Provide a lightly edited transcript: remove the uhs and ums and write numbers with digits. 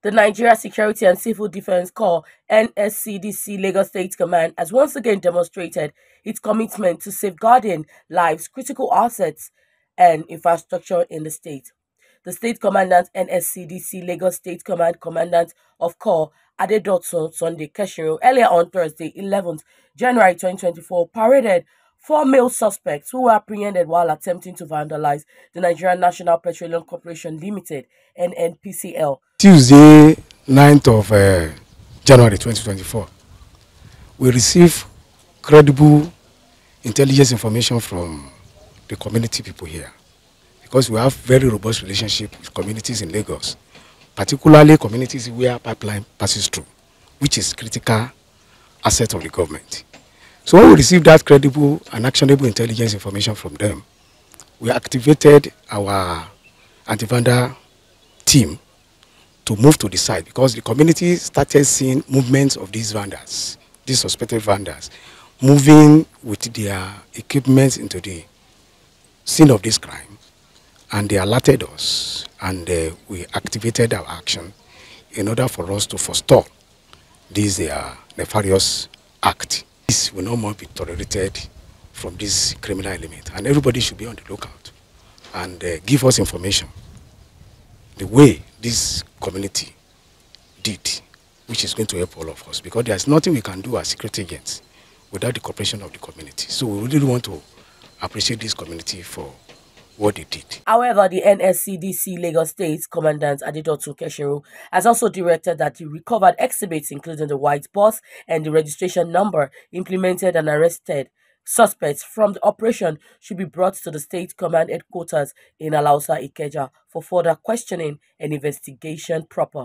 The Nigeria Security and Civil Defense Corps (NSCDC) Lagos State Command has once again demonstrated its commitment to safeguarding lives, critical assets, and infrastructure in the state. The State Commandant (NSCDC) Lagos State Command Commandant of Corps Adedotun Sunday Keshiro earlier on Thursday, 11th January 2024, paraded four male suspects who were apprehended while attempting to vandalize the Nigerian National Petroleum Corporation Limited (NNPCL). Tuesday, 9th of January 2024, we received credible intelligence information from the community people here, because we have very robust relationship with communities in Lagos, particularly communities where pipeline passes through, which is critical asset of the government. So when we received that credible and actionable intelligence information from them, we activated our anti-vandal team to move to the site, because the community started seeing movements of these vandals, these suspected vandals, moving with their equipment into the scene of this crime. And they alerted us, and we activated our action in order for us to forestall this nefarious act. This will no more be tolerated from this criminal element, and everybody should be on the lookout and give us information the way this community did, which is going to help all of us, because there's nothing we can do as secret agents without the cooperation of the community. So we really want to appreciate this community for what they did. However, the NSCDC Lagos State Commandant Adedotun Keshiro has also directed that the recovered exhibits, including the white bus and the registration number, implemented and arrested suspects from the operation, should be brought to the State Command Headquarters in Alausa, Ikeja for further questioning and investigation proper.